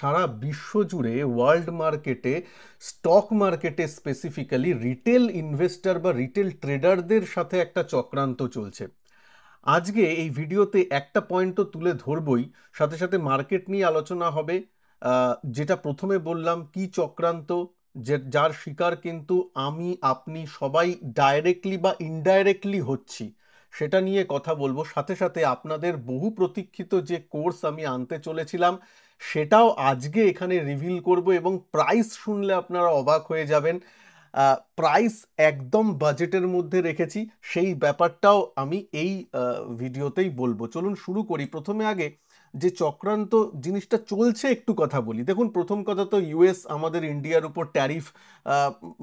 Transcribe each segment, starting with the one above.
সারা বিশ্ব জুড়ে ওয়ার্ল্ড মার্কেটে, স্টক মার্কেটে স্পেসিফিক্যালি রিটেল ইনভেস্টর বা রিটেল ট্রেডারদের সাথে একটা চক্রান্ত চলছে। আজকে এই ভিডিওতে একটা পয়েন্ট তো তুলে ধরবই, সাথে সাথে মার্কেট নিয়ে আলোচনা হবে। যেটা প্রথমে বললাম, কি চক্রান্ত, যে যার শিকার কিন্তু আমি আপনি সবাই ডাইরেক্টলি বা ইনডাইরেক্টলি হচ্ছি, সেটা নিয়ে কথা বলবো। সাথে সাথে আপনাদের বহু প্রতীক্ষিত যে কোর্স আমি আনতে চলেছিলাম সেটাও আজকে এখানে রিভিল করব, এবং প্রাইস শুনলে আপনারা অবাক হয়ে যাবেন। প্রাইস একদম বাজেটের মধ্যে রেখেছি, সেই ব্যাপারটাও আমি এই ভিডিওতেই বলবো। চলুন শুরু করি। প্রথমে আগে যে চক্রান্ত জিনিসটা চলছে একটু কথা বলি। দেখুন, প্রথম কথা তো ইউএস আমাদের ইন্ডিয়ার উপর ট্যারিফ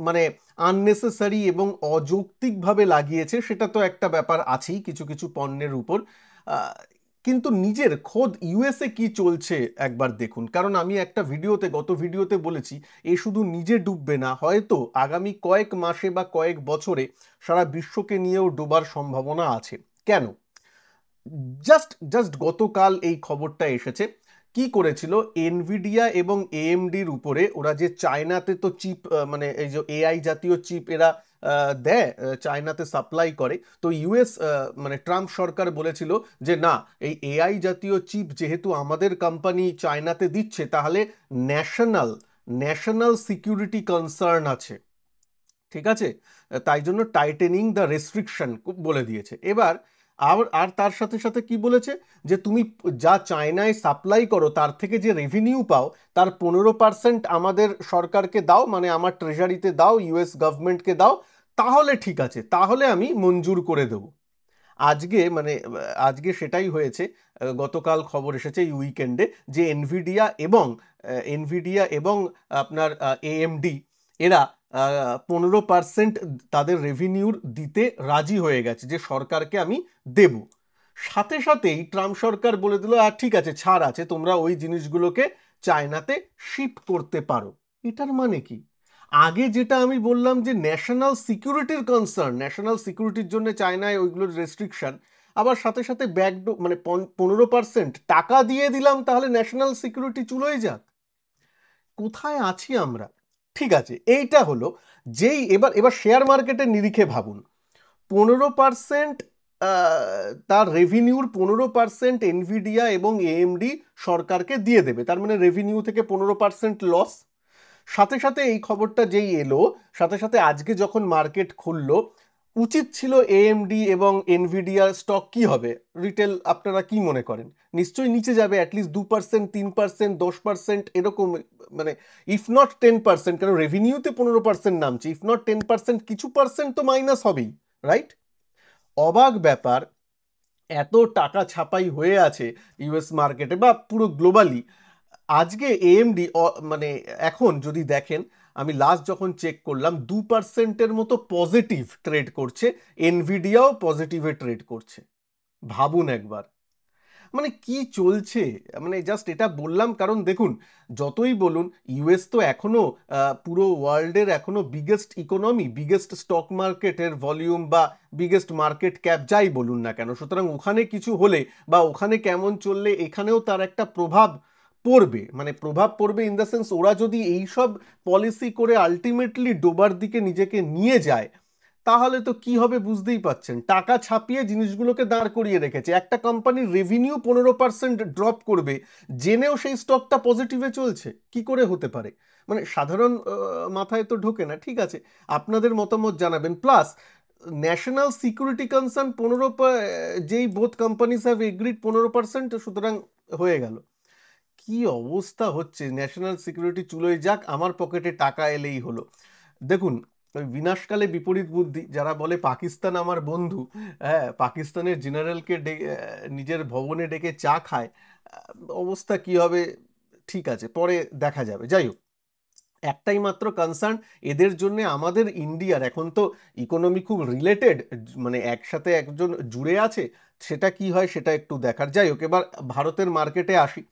মানে আননেসেসারি এবং অযৌক্তিকভাবে লাগিয়েছে, সেটা তো একটা ব্যাপার আছেই কিছু কিছু পণ্যের উপর। কিন্তু নিজের খোদ ইউএসএ কি চলছে একবার দেখুন, কারণ আমি একটা ভিডিওতে, গত ভিডিওতে বলেছি এ শুধু নিজে ডুববে না, হয়তো আগামী কয়েক মাসে বা কয়েক বছরে সারা বিশ্বকে নিয়েও ডোবার সম্ভাবনা আছে। কেন? জাস্ট জাস্ট গতকাল এই খবরটা এসেছে। কি করেছিল এনভিডিয়া এবং এএমডির উপরে, ওরা যে চায়নাতে তো চিপ, মানে এই যে এআই জাতীয় চিপ এরা দেয়, চায়নাতে সাপ্লাই করে। তো ইউএস মানে ট্রাম্প সরকার বলেছিল যে না, এই এআই জাতীয় চিপ যেহেতু আমাদের কোম্পানি চায়নাতে দিচ্ছে, তাহলে ন্যাশনাল ন্যাশনাল সিকিউরিটি কনসার্ন আছে, ঠিক আছে, তাই জন্য টাইটেনিং দ্য রেস্ট্রিকশন বলে দিয়েছে। এবার আর তার সাথে সাথে কি বলেছে, যে তুমি যা চায়নায় সাপ্লাই করো তার থেকে যে রেভিনিউ পাও তার 15% আমাদের সরকারকে দাও, মানে আমার ট্রেজারিতে দাও, ইউএস গভর্নমেন্টকে দাও, তাহলে ঠিক আছে, তাহলে আমি মঞ্জুর করে দেবো। আজকে সেটাই হয়েছে। গতকাল খবর এসেছে এই উইকেন্ডে যে এনভিডিয়া এবং আপনার এএমডি এরা 15% তাদের রেভিনিউর দিতে রাজি হয়ে গেছে, যে সরকারকে আমি দেব। সাথে সাথেই ট্রাম্প সরকার বলে দিল আর ঠিক আছে, ছাড় আছে, তোমরা ওই জিনিসগুলোকে চায়নাতে শিপ করতে পারো। এটার মানে কি? আগে যেটা আমি বললাম যে ন্যাশনাল সিকিউরিটির কনসার্ন, ন্যাশনাল সিকিউরিটির জন্য চায়নায় ওইগুলোর রেস্ট্রিকশন, আবার সাথে সাথে মানে 15% টাকা দিয়ে দিলাম, তাহলে ন্যাশনাল সিকিউরিটি চুলোয় যাক। কোথায় আছি আমরা? ঠিক আছে, এইটা হলো যেই এবার এবার শেয়ার মার্কেটের নিরিখে ভাবুন। 15% তার রেভিনিউর 15% এনভিডিয়া এবং এএমডি সরকারকে দিয়ে দেবে, তার মানে রেভিনিউ থেকে 15% লস। সাথে সাথে এই খবরটা যেই এলো, সাথে সাথে আজকে যখন মার্কেট খুললো, উচিত ছিল এএমডি এবং এনভিডিয়ার স্টক কি হবে রিটেল, আপনারা কি মনে করেন? নিশ্চয়ই নিচে যাবে, অ্যাটলিস্ট 2%, 3%, 10% এরকম, মানে ইফ নট 10%, কারণ রেভিনিউতে 15% নামছে, ইফ নট 10% কিছু পার্সেন্ট তো মাইনাস হবেই, রাইট? অবাক ব্যাপার, এত টাকা ছাপাই হয়ে আছে ইউএস মার্কেটে বা পুরো গ্লোবালি। আজকে এএমডি মানে এখন যদি দেখেন, আমি লাস্ট যখন চেক করলাম 2%-এর মতো পজিটিভ ট্রেড করছে, এনভিডিয়াও পজিটিভে ট্রেড করছে। ভাবুন একবার, মানে কি চলছে। মানে জাস্ট এটা বললাম কারণ দেখুন, যতই বলুন ইউএস তো এখনো পুরো ওয়ার্ল্ডের এখনো বিগেস্ট ইকোনমি, বিগেস্ট স্টক মার্কেটের ভলিউম বা বিগেস্ট মার্কেট ক্যাপ যাই বলুন না কেন, সুতরাং ওখানে কিছু হলে বা ওখানে কেমন চললে এখানেও তার একটা প্রভাব পড়বে। মানে প্রভাব পড়বে ইন দ্য সেন্স, ওরা যদি এইসব পলিসি করে আলটিমেটলি ডোবার দিকে নিজেকে নিয়ে যায়, তাহলে তো কি হবে বুঝতেই পাচ্ছেন। টাকা ছাপিয়ে জিনিসগুলোকে দাঁড় করিয়ে রেখেছে। একটা কোম্পানির রেভিনিউ 15% ড্রপ করবে, জেনেও সেই স্টকটা পজিটিভে চলছে, কি করে হতে পারে? মানে সাধারণ মাথায় তো ঢোকে না। ঠিক আছে, আপনাদের মতামত জানাবেন। প্লাস ন্যাশনাল সিকিউরিটি কনসার্ন 15, যেই বোথ কোম্পানিজ হ্যাভ এগ্রিড 15%, সুতরাং হয়ে গেল। কি অবস্থা হচ্ছে, ন্যাশনাল সিকিউরিটি চুলোয় যাক, আমার পকেটে টাকা এলেই হলো। দেখুন, ওই বিনাশকালে বিপরীত বুদ্ধি, যারা বলে পাকিস্তান আমার বন্ধু, হ্যাঁ, পাকিস্তানের জেনারেলকে নিজের ভবনে ডেকে চা খায়, অবস্থা কি হবে ঠিক আছে, পরে দেখা যাবে। যাই হোক, একটাই মাত্র কনসার্ন এদের জন্য, আমাদের ইন্ডিয়ার এখন তো ইকোনমি খুব রিলেটেড, মানে একসাথে একজন জুড়ে আছে, সেটা কি হয় সেটা একটু দেখার। যাই হোক, এবার ভারতের মার্কেটে আসি।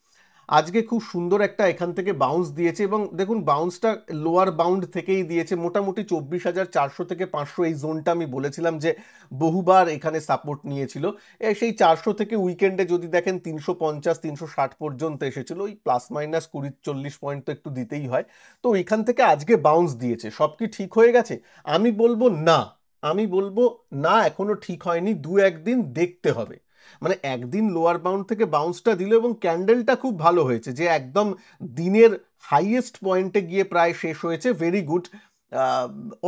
আজকে খুব সুন্দর একটা এখান থেকে বাউন্স দিয়েছে, এবং দেখুন বাউন্সটা লোয়ার বাউন্ড থেকেই দিয়েছে, মোটামুটি 24,400 থেকে 500 এই জোনটা আমি বলেছিলাম যে বহুবার এখানে সাপোর্ট নিয়েছিল। সেই 400 থেকে উইকেন্ডে যদি দেখেন 350-360 পর্যন্ত এসেছিল, ওই প্লাস মাইনাস 20-40 পয়েন্ট তো একটু দিতেই হয়। তো ওইখান থেকে আজকে বাউন্স দিয়েছে, সব কি ঠিক হয়ে গেছে? আমি বলবো না, আমি বলবো না, এখনো ঠিক হয়নি, 2-1 দিন দেখতে হবে। মানে একদিন লোয়ার বাউন্ড থেকে বাউন্সটা দিল এবং ক্যান্ডেলটা খুব ভালো হয়েছে, যে একদম দিনের হাইয়েস্ট পয়েন্টে গিয়ে প্রায় শেষ হয়েছে, ভেরি গুড।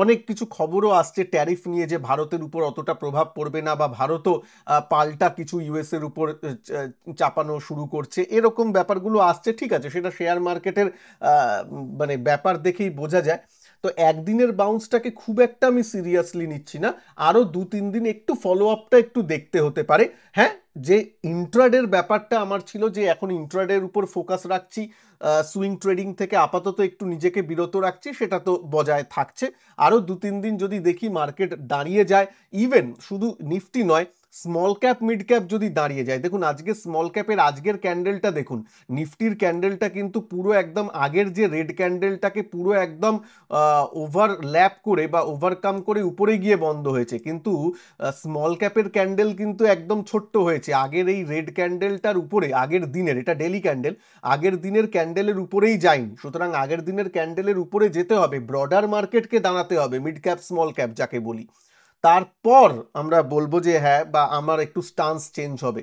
অনেক কিছু খবরও আসছে ট্যারিফ নিয়ে, যে ভারতের উপর অতটা প্রভাব পড়বে না, বা ভারতও পাল্টা কিছু ইউএস এর উপর চাপানো শুরু করছে, এরকম ব্যাপারগুলো আসছে। ঠিক আছে, সেটা শেয়ার মার্কেটের মানে ব্যাপার দেখেই বোঝা যায়। তো একদিনের বাউন্সটাকে খুব একটা আমি সিরিয়াসলি নিচ্ছি না, আরও 2-3 দিন একটু ফলো আপটা একটু দেখতে হতে পারে। হ্যাঁ, যে ইন্ট্রাডের ব্যাপারটা আমার ছিল, যে এখন ইন্ট্রাডের উপর ফোকাস রাখছি, সুইং ট্রেডিং থেকে আপাতত একটু নিজেকে বিরত রাখছি, সেটা তো বজায় থাকছে। আরও 2-3 দিন যদি দেখি মার্কেট দাঁড়িয়ে যায়, ইভেন শুধু নিফটি নয়, স্মল ক্যাপ মিড ক্যাপ যদি দাঁড়িয়ে যায়, দেখুন আজকে স্মল ক্যাপের আজকের ক্যান্ডেলটা দেখুন, নিফটির ক্যান্ডেলটা কিন্তু পুরো একদম আগের যে রেড ক্যান্ডেলটাকে পুরো একদম ওভারল্যাপ করে বা ওভারকাম করে উপরে গিয়ে বন্ধ হয়েছে, কিন্তু স্মল ক্যাপের ক্যান্ডেল কিন্তু একদম ছোট্ট হয়েছে আগের এই রেড ক্যান্ডেলটার উপরে, আগের দিনের, এটা ডেলি ক্যান্ডেল, আগের দিনের ক্যান্ডেলের উপরেই যায়নি। সুতরাং আগের দিনের ক্যান্ডেলের উপরে যেতে হবে, ব্রডার মার্কেটকে দাঁড়াতে হবে, মিড ক্যাপ স্মল ক্যাপ যাকে বলি, তারপর আমরা বলবো যে হ্যাঁ, বা আমার একটু স্টান্স চেঞ্জ হবে,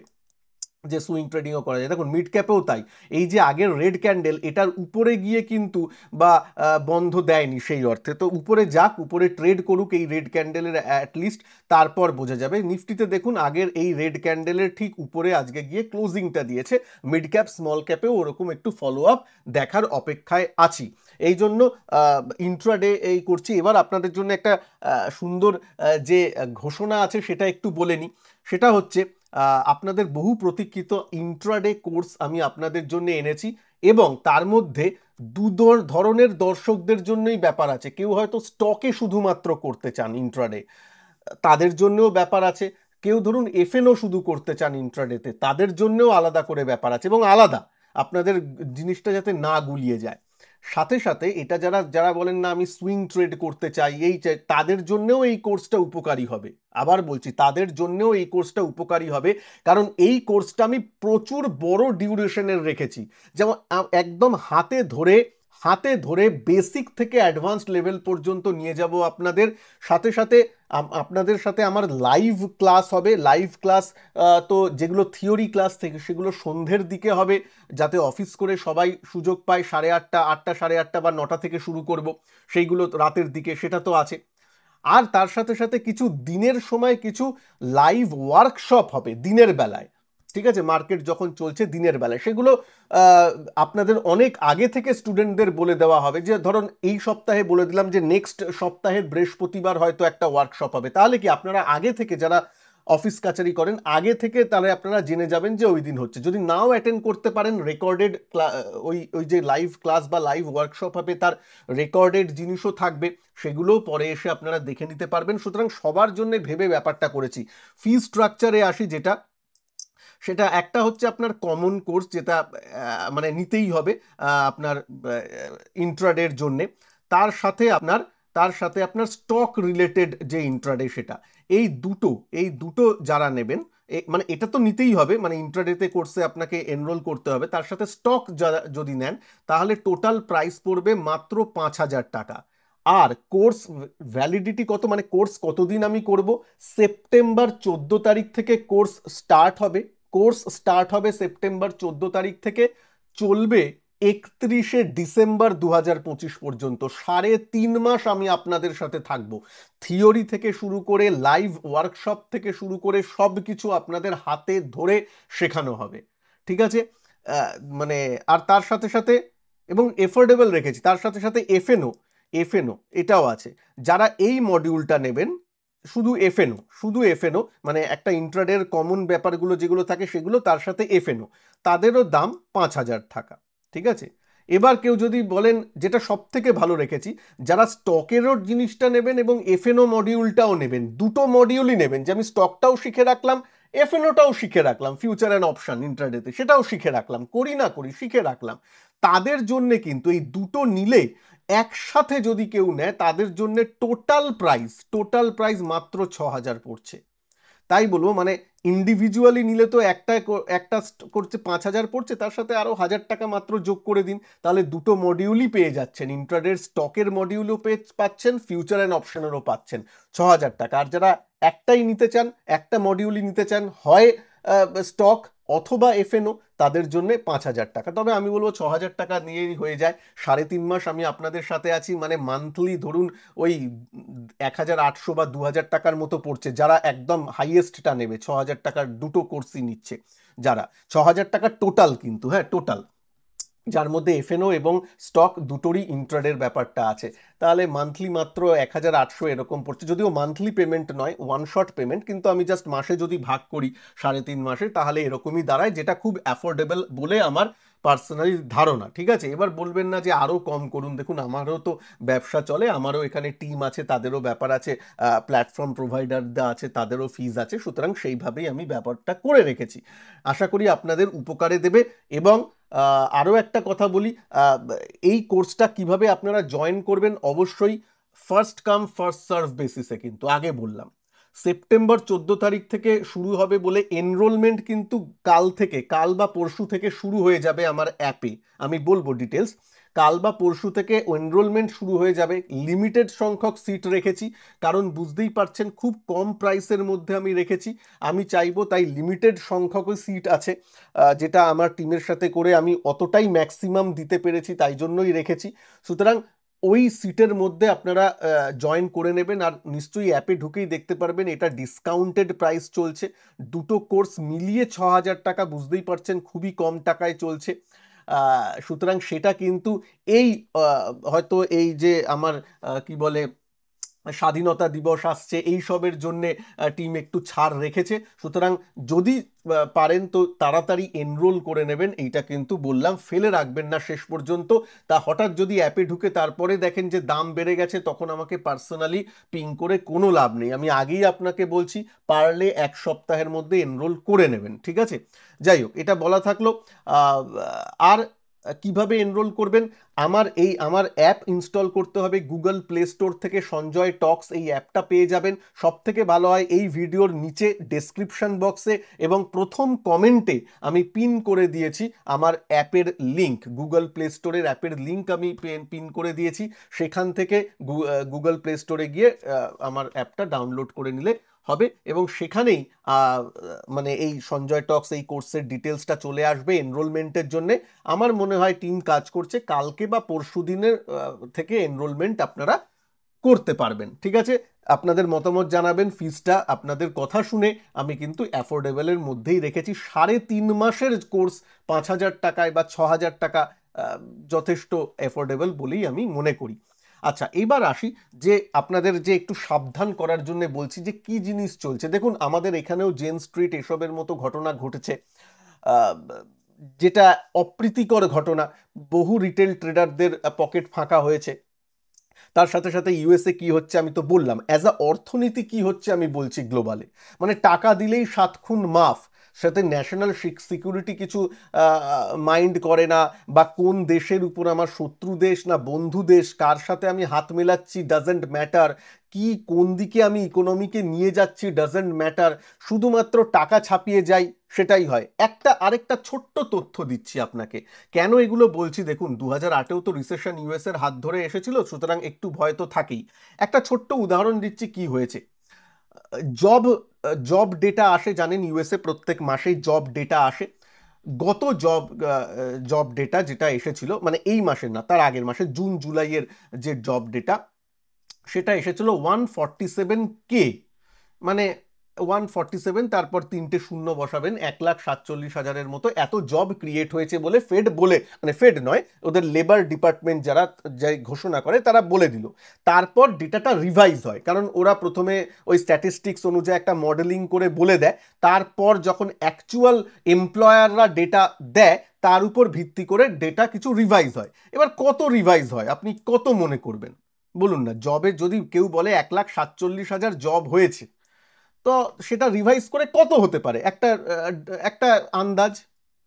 যে সুইং ট্রেডিংও করা যায়। দেখুন মিড ক্যাপেও তাই, এই যে আগের রেড ক্যান্ডেল এটার উপরে গিয়ে কিন্তু বা বন্ধ দেয়নি সেই অর্থে, তো উপরে যাক, উপরে ট্রেড করুক এই রেড ক্যান্ডেলের অ্যাটলিস্ট, তারপর বোঝা যাবে। নিফটিতে দেখুন আগের এই রেড ক্যান্ডেলের ঠিক উপরে আজকে গিয়ে ক্লোজিংটা দিয়েছে, মিড ক্যাপ স্মল ক্যাপেও ওরকম একটু ফলো আপ দেখার অপেক্ষায় আছি, এই জন্য ইন্ট্রাডে এই করছি। এবার আপনাদের জন্য একটা সুন্দর যে ঘোষণা আছে সেটা একটু বলে নিই, সেটা হচ্ছে আপনাদের বহু প্রতীক্ষিত ইন্ট্রাডে কোর্স আমি আপনাদের জন্য এনেছি, এবং তার মধ্যে ধরনের দর্শকদের জন্যই ব্যাপার আছে। কেউ হয়তো স্টকে শুধুমাত্র করতে চান ইন্ট্রাডে, তাদের জন্যও ব্যাপার আছে। কেউ ধরুন এফএনও শুধু করতে চান ইন্ট্রাডেতে, তাদের জন্যও আলাদা করে ব্যাপার আছে, এবং আলাদা আপনাদের জিনিসটা যাতে না গুলিয়ে যায়। সাথে সাথে এটা যারা যারা বলেন না আমি সুইং ট্রেড করতে চাই, এই চাই, তাদের জন্যও এই কোর্সটা উপকারী হবে। আবার বলছি, তাদের জন্যও এই কোর্সটা উপকারী হবে, কারণ এই কোর্সটা আমি প্রচুর বড় ডিউরেশনের রেখেছি, যেমন একদম হাতে ধরে বেসিক থেকে অ্যাডভান্সড লেভেল পর্যন্ত নিয়ে যাব আপনাদের। সাথে সাথে আপনাদের সাথে আমার লাইভ ক্লাস হবে, লাইভ ক্লাস তো যেগুলো থিওরি ক্লাস থেকে সেগুলো সন্ধ্যের দিকে হবে, যাতে অফিস করে সবাই সুযোগ পায়, 8:30, 8টা, 8:30 বা 9টা থেকে শুরু করব, সেইগুলো রাতের দিকে, সেটা তো আছে। আর তার সাথে সাথে কিছু দিনের সময় কিছু লাইভ ওয়ার্কশপ হবে দিনের বেলায়, ঠিক আছে, মার্কেট যখন চলছে দিনের বেলায়, সেগুলো আপনাদের অনেক আগে থেকে স্টুডেন্টদের বলে দেওয়া হবে, যে ধরুন এই সপ্তাহে বলে দিলাম যে নেক্সট সপ্তাহের বৃহস্পতিবার হয়তো একটা ওয়ার্কশপ হবে, তাহলে কি আপনারা আগে থেকে, যারা অফিস কাচারি করেন আগে থেকে, তাহলে আপনারা জেনে যাবেন যে ওই দিন হচ্ছে। যদি নাও অ্যাটেন্ড করতে পারেন, রেকর্ডেড ওই ওই যে লাইভ ক্লাস বা লাইভ ওয়ার্কশপ হবে, তার রেকর্ডেড জিনিসও থাকবে, সেগুলোও পরে এসে আপনারা দেখে নিতে পারবেন। সুতরাং সবার জন্য ভেবে ব্যাপারটা করেছি। ফি স্ট্রাকচারে আসি, যেটা সেটা একটা হচ্ছে আপনার কমন কোর্স, যেটা মানে নিতেই হবে আপনার ইন্ট্রাডের জন্যে। তার সাথে আপনার স্টক রিলেটেড যে ইন্ট্রাডে, সেটা এই দুটো যারা নেবেন, মানে এটা তো নিতেই হবে, মানে ইন্ট্রাডেতে কোর্সে আপনাকে এনরোল করতে হবে, তার সাথে স্টক যারা যদি নেন, তাহলে টোটাল প্রাইস পড়বে মাত্র 5,000 টাকা। আর কোর্স ভ্যালিডিটি কত, মানে কোর্স কতদিন আমি করব, সেপ্টেম্বর 14 তারিখ থেকে কোর্স স্টার্ট হবে। সেপ্টেম্বর 14 তারিখ থেকে, চলবে 31শে ডিসেম্বর 2025 পর্যন্ত। 3.5 মাস আমি আপনাদের সাথে থাকব, থিওরি থেকে শুরু করে লাইভ ওয়ার্কশপ থেকে শুরু করে সব কিছু আপনাদের হাতে ধরে শেখানো হবে, ঠিক আছে। মানে আর তার সাথে সাথে, এবং এফোর্ডেবল রেখেছি, তার সাথে সাথে এফএনও এটাও আছে। যারা এই মডিউলটা নেবেন, শুধু এফএনও মানে একটা ইন্ট্রাডের কমন ব্যাপারগুলো যেগুলো থাকে সেগুলো, তার সাথে এফএনও, তাদেরও দাম 5,000 টাকা, ঠিক আছে। এবার কেউ যদি বলেন, যেটা সব থেকে ভালো রেখেছি, যারা স্টকেরও জিনিসটা নেবেন এবং এফএনও মডিউলটাও নেবেন, দুটো মডিউলই নেবেন, যে আমি স্টকটাও শিখে রাখলাম, এফএনওটাও শিখে রাখলাম, ফিউচার অ্যান্ড অপশন ইন্ট্রাডেতে, সেটাও শিখে রাখলাম, করি না করি শিখে রাখলাম। তাদের জন্য কিন্তু এই দুটো নিলে একসাথে যদি কেউ নেয় তাদের জন্য টোটাল প্রাইস মাত্র 6,000 পড়ছে। তাই বলবো মানে ইন্ডিভিজুয়ালি নিলে তো একটা করছে 5,000 পড়ছে, তার সাথে আরো 1,000 টাকা মাত্র যোগ করে দিন, তাহলে দুটো মডিউলই পেয়ে যাচ্ছেন, ইন্ট্রাডে স্টকের মডিউলও পাচ্ছেন, ফিউচার অ্যান্ড অপশনেরও পাচ্ছেন 6,000 টাকা। আর যারা একটাই নিতে চান, একটা মডিউলই নিতে চান, হয় স্টক অথবা এফএনও, তাদের জন্য 5,000 টাকা। তবে আমি বলবো 6,000 টাকা নিয়েই হয়ে যায়। 3.5 মাস আমি আপনাদের সাথে আছি, মানে মান্থলি ধরুন ওই 1,800 বা 2,000 টাকার মতো পড়ছে যারা একদম হাইয়েস্টটা নেবে, 6,000 টাকার দুটো কোর্সই নিচ্ছে যারা। 6,000 টাকার টোটাল কিন্তু, হ্যাঁ টোটাল, যার মধ্যে এফএনও এবং স্টক দুটোরই ইন্ট্রাডের ব্যাপারটা আছে। তাহলে মান্থলি মাত্র 1,800 এরকম পড়ছে, যদিও মান্থলি পেমেন্ট নয়, ওয়ান শট পেমেন্ট, কিন্তু আমি জাস্ট মাসে যদি ভাগ করি 3.5 মাসে, তাহলে এরকমই দাঁড়ায়, যেটা খুব অ্যাফোর্ডেবল বলে আমার পার্সোনালি ধারণা। ঠিক আছে, এবার বলবেন না যে আরও কম করুন, দেখুন আমারও তো ব্যবসা চলে, আমারও এখানে টিম আছে, তাদেরও ব্যাপার আছে, প্ল্যাটফর্ম প্রোভাইডাররা আছে, তাদেরও ফিজ আছে, সুতরাং সেইভাবেই আমি ব্যাপারটা করে রেখেছি। আশা করি আপনাদের উপকারে দেবে। এবং আরও একটা কথা বলি, এই কোর্সটা কিভাবে আপনারা জয়েন করবেন, অবশ্যই ফার্স্ট কাম ফার্স্ট সার্ভ বেসিসে, কিন্তু আগে বললাম সেপ্টেম্বর 14 তারিখ থেকে শুরু হবে বলে এনরোলমেন্ট কিন্তু কাল বা পরশু থেকে শুরু হয়ে যাবে আমার অ্যাপে, আমি বলবো ডিটেলস। কাল বা পরশু থেকে এনরোলমেন্ট শুরু হয়ে যাবে, লিমিটেড সংখ্যক সিট রেখেছি, কারণ বুঝতেই পারছেন খুব কম প্রাইসের মধ্যে আমি রেখেছি, আমি চাইবো তাই লিমিটেড সংখ্যক সিট আছে, যেটা আমার টিমের সাথে করে আমি অতটাই ম্যাক্সিমাম দিতে পেরেছি, তাই জন্যই রেখেছি। সুতরাং ওই সিটের মধ্যে আপনারা জয়েন করে নেবেন, আর নিশ্চয়ই অ্যাপে ঢুকেই দেখতে পারবেন এটা ডিসকাউন্টেড প্রাইস চলছে, দুটো কোর্স মিলিয়ে 6,000 টাকা, বুঝতেই পারছেন খুবই কম টাকায় চলছে। সুতরাং সেটা কিন্তু এই হয়তো এই যে আমার কি বলে স্বাধীনতা দিবস আসছে, এই সবের জন্যে টিম একটু ছাড় রেখেছে, সুতরাং যদি পারেন তো তাড়াতাড়ি এনরোল করে নেবেন, এইটা কিন্তু বললাম, ফেলে রাখবেন না শেষ পর্যন্ত। তা হঠাৎ যদি অ্যাপে ঢুকে তারপরে দেখেন যে দাম বেড়ে গেছে, তখন আমাকে পার্সোনালি পিং করে কোনো লাভ নেই, আমি আগেই আপনাকে বলছি পারলে 1 সপ্তাহের মধ্যে এনরোল করে নেবেন, ঠিক আছে। যাই হোক, এটা বলা থাকলো। আর কিভাবে এনরোল করবেন, আমার অ্যাপ ইনস্টল করতে হবে গুগল প্লে স্টোর থেকে, সঞ্জয় টক্স এই অ্যাপটা পেয়ে যাবেন। সব থেকে ভালো হয় এই ভিডিওর নিচে ডেসক্রিপশন বক্সে এবং প্রথম কমেন্টে আমি পিন করে দিয়েছি আমার অ্যাপের লিঙ্ক, গুগল প্লে স্টোরের অ্যাপের লিঙ্ক আমি পিন করে দিয়েছি, সেখান থেকে গুগল প্লে স্টোরে গিয়ে আমার অ্যাপটা ডাউনলোড করে নিলে হবে, এবং সেখানেই মানে এই সঞ্জয় টক্স এই কোর্সের ডিটেলসটা চলে আসবে এনরোলমেন্টের জন্য। আমার মনে হয় টিম কাজ করছে, কালকে বা পরশু দিনের থেকে এনরোলমেন্ট আপনারা করতে পারবেন, ঠিক আছে। আপনাদের মতামত জানাবেন, ফিজটা আপনাদের কথা শুনে আমি কিন্তু অ্যাফোর্ডেবলের মধ্যেই রেখেছি, 3.5 মাসের কোর্স 5,000 টাকায় বা 6,000 টাকা যথেষ্ট অ্যাফোর্ডেবল বলেই আমি মনে করি। আচ্ছা, এবার আসি যে আপনাদের যে একটু সাবধান করার জন্য বলছি যে কি জিনিস চলছে। দেখুন আমাদের এখানেও জেন স্ট্রিট এসবের মতো ঘটনা ঘটেছে, যেটা অপ্রীতিকর ঘটনা, বহু রিটেল ট্রেডারদের পকেট ফাঁকা হয়েছে। তার সাথে সাথে ইউএসএ কি হচ্ছে আমি তো বললাম, অ্যাজ আ অর্থনীতি কি হচ্ছে আমি বলছি গ্লোবালে, মানে টাকা দিলেই 7 খুন মাফ, সাথে ন্যাশনাল সিকিউরিটি কিছু মাইন্ড করে না, বা কোন দেশের উপর আমার শত্রু দেশ না বন্ধু দেশ, কার সাথে আমি হাত মেলাচ্ছি ডাজেন্ট ম্যাটার, কি কোন দিকে আমি ইকোনমিকে নিয়ে যাচ্ছি ডাজেন্ট ম্যাটার, শুধুমাত্র টাকা ছাপিয়ে যাই সেটাই হয়। আরেকটা ছোট্ট তথ্য দিচ্ছি আপনাকে, কেন এগুলো বলছি দেখুন, 2008-এও তো রিসেশন ইউএসের হাত ধরে এসেছিল, সুতরাং একটু ভয় তো থাকেই। একটা ছোট্ট উদাহরণ দিচ্ছি কি হয়েছে। জব জব ডেটা আসে, জানেন ইউএসএ প্রত্যেক মাসেই জব ডেটা আসে। গত জব ডেটা যেটা এসেছিল, মানে এই মাসের না তার আগের মাসে, জুন জুলাইয়ের যে জব ডেটা, সেটা এসেছিল 147K, মানে 147 তারপর 3টে শূন্য বসাবেন, 1,47,000-এর মতো এত জব ক্রিয়েট হয়েছে বলে মানে ফেড নয়, ওদের লেবার ডিপার্টমেন্ট যারা ঘোষণা করে তারা বলে দিল। তারপর ডেটাটা রিভাইজ হয়, কারণ ওরা প্রথমে ওই স্ট্যাটিস্টিক্স অনুযায়ী একটা মডেলিং করে বলে দেয়, তারপর যখন অ্যাকচুয়াল এমপ্লয়াররা ডেটা দেয় তার উপর ভিত্তি করে ডেটা কিছু রিভাইজ হয়। এবার কত রিভাইজ হয় আপনি কত মনে করবেন বলুন না, জবে যদি কেউ বলে 1,47,000 জব হয়েছে, তো সেটা রিভাইজ করে কত হতে পারে একটা একটা আন্দাজ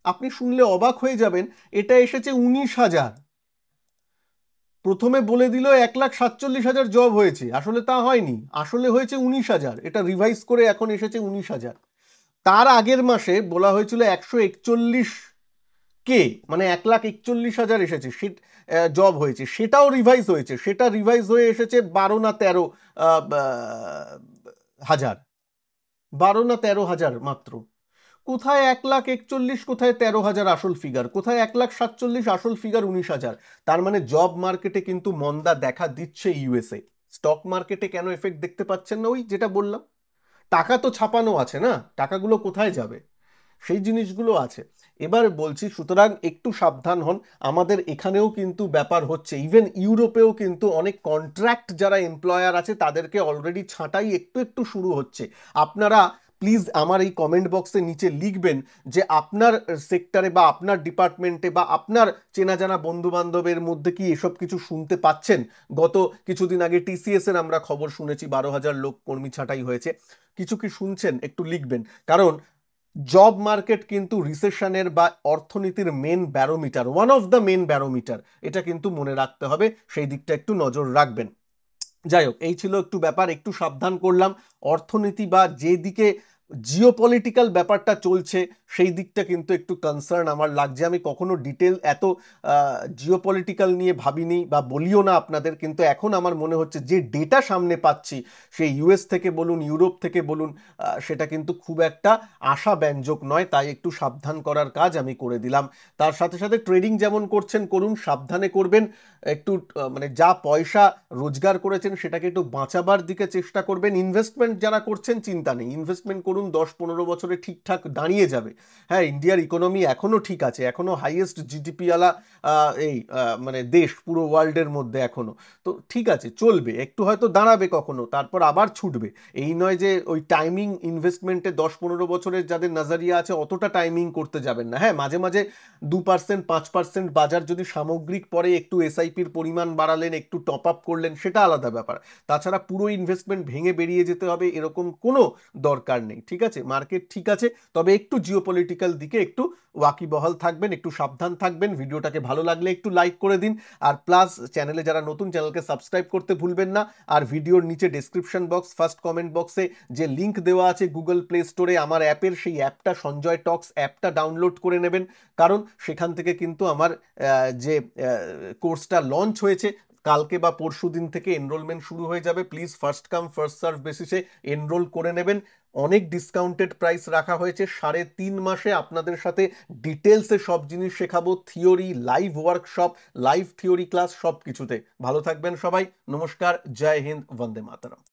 আপনি শুনলে অবাক হয়ে যাবেন। এটা এসেছে 19,000। প্রথমে বলে দিল 1,47,000 জব হয়েছে, আসলে তা হয়নি, আসলে হয়েছে 19,000। এটা রিভাইজ করে এখন এসেছে 19,000। তার আগের মাসে বলা হয়েছিল 141K, মানে 1,41,000 এসেছে, সে জব হয়েছে, সেটাও রিভাইজ হয়েছে, সেটা রিভাইজ হয়ে এসেছে 12 না 13 হাজার, 12 না 13,000 মাত্র। কোথায় 1,41,000, কোথায় 13,000 আসল ফিগার, কোথায় 1,47,000 আসল ফিগার 19,000। তার মানে জব মার্কেটে কিন্তু মন্দা দেখা দিচ্ছে ইউএসএ। স্টক মার্কেটে কেন এফেক্ট দেখতে পাচ্ছেন না? ওই যেটা বললাম, টাকা তো ছাপানো আছে না, টাকাগুলো কোথায় যাবে, সেই জিনিসগুলো আছে। এবার বলছি, সুতরাং একটু সাবধান হন। আমাদের এখানেও কিন্তু ব্যাপার হচ্ছে, ইভেন ইউরোপেও কিন্তু অনেক কন্ট্রাক্ট যারা এমপ্লয়ার আছে তাদেরকে অলরেডি ছাঁটাই একটু একটু শুরু হচ্ছে। আপনারা প্লিজ আমার এই কমেন্ট বক্সে নিচে লিখবেন যে আপনার সেক্টরে বা আপনার ডিপার্টমেন্টে বা আপনার চেনা জানা বন্ধু বান্ধবের মধ্যে কি এসব কিছু শুনতে পাচ্ছেন। গত কিছুদিন আগে টিসিএস এর আমরা খবর শুনেছি, 12,000 লোক কর্মী ছাঁটাই হয়েছে। কিছু কি শুনছেন একটু লিখবেন, কারণ জব মার্কেট কিন্তু রিসেশনের বা অর্থনীতির main barometer, one of the main barometer, এটা কিন্তু মনে রাখতে হবে, সেই দিকটা একটু নজর রাখবেন। যাই হোক, এই ছিল একটু ব্যাপার, একটু সাবধান করলাম। অর্থনীতি বা যেদিকে জিওপলিটিক্যাল ব্যাপারটা চলছে সেই দিকটা কিন্তু একটু কনসার্ন আমার লাগছে। আমি কখনো ডিটেল এত জিওপলিটিক্যাল নিয়ে ভাবিনি বা বলিও না আপনাদের, কিন্তু এখন আমার মনে হচ্ছে যে ডেটা সামনে পাচ্ছি, সেই ইউএস থেকে বলুন, ইউরোপ থেকে বলুন, সেটা কিন্তু খুব একটা আশাব্যঞ্জক নয়। তাই একটু সাবধান করার কাজ আমি করে দিলাম। তার সাথে সাথে ট্রেডিং যেমন করছেন করুন, সাবধানে করবেন। একটু মানে যা পয়সা রোজগার করেছেন সেটাকে একটু বাঁচাবার দিকে চেষ্টা করবেন। ইনভেস্টমেন্ট যারা করছেন চিন্তা নেই, ইনভেস্টমেন্ট করুন, 10-15 বছরে ঠিকঠাক দাঁড়িয়ে যাবে। হ্যাঁ, ইন্ডিয়ার ইকোনমি এখনো ঠিক আছে, এখনো হাইয়েস্ট জিডিপি আলা এই মানে দেশ পুরো ওয়ার্ল্ডের মধ্যে এখনো, তো ঠিক আছে, চলবে, একটু হয়তো দাঁড়াবে কখনো, তারপর আবার ছুটবে। এই নয় যে ওই টাইমিং ইনভেস্টমেন্টে 10-15 বছরের যাদের নজরিয়া আছে অতটা টাইমিং করতে যাবেন না। হ্যাঁ, মাঝে মাঝে 2%, 5% বাজার যদি সামগ্রিক পরে একটু এসআইপির পরিমাণ বাড়ালেন, একটু টপ আপ করলেন, সেটা আলাদা ব্যাপার। তাছাড়া পুরো ইনভেস্টমেন্ট ভেঙে বেরিয়ে যেতে হবে এরকম কোনো দরকার নেই। ঠিক আছে, মার্কেট ঠিক আছে, তবে একটু জিওপলিটিক্যাল দিকে একটু ওয়াকিবহাল থাকবেন, একটু সাবধান থাকবেন। ভিডিওটাকে ভালো লাগলে একটু লাইক করে দিন, আর প্লাস চ্যানেলে যারা নতুন, চ্যানেলকে সাবস্ক্রাইব করতে ভুলবেন না। আর ভিডিওর নিচে ডেসক্রিপশন বক্স, ফার্স্ট কমেন্ট বক্সে যে লিঙ্ক দেওয়া আছে গুগল প্লে স্টোরে আমার অ্যাপের, সেই অ্যাপটা সঞ্জয় টক্স অ্যাপটা ডাউনলোড করে নেবেন, কারণ সেখান থেকে কিন্তু আমার যে কোর্সটা লঞ্চ হয়েছে কালকে বা পরশু দিন থেকে এনরোলমেন্ট শুরু হয়ে যাবে। Please first come first serve বেসিসে এনরোল করে নেবেন। অনেক ডিসকাউন্টেড প্রাইস রাখা হয়েছে। 3.5 মাসে আপনাদের সাথে ডিটেলসে সব জিনিস শেখাবো, theory, live workshop, live theory class, সব কিছুতে। ভালো থাকবেন সবাই, নমস্কার, জয় হিন্দ, বন্দে মাতরম।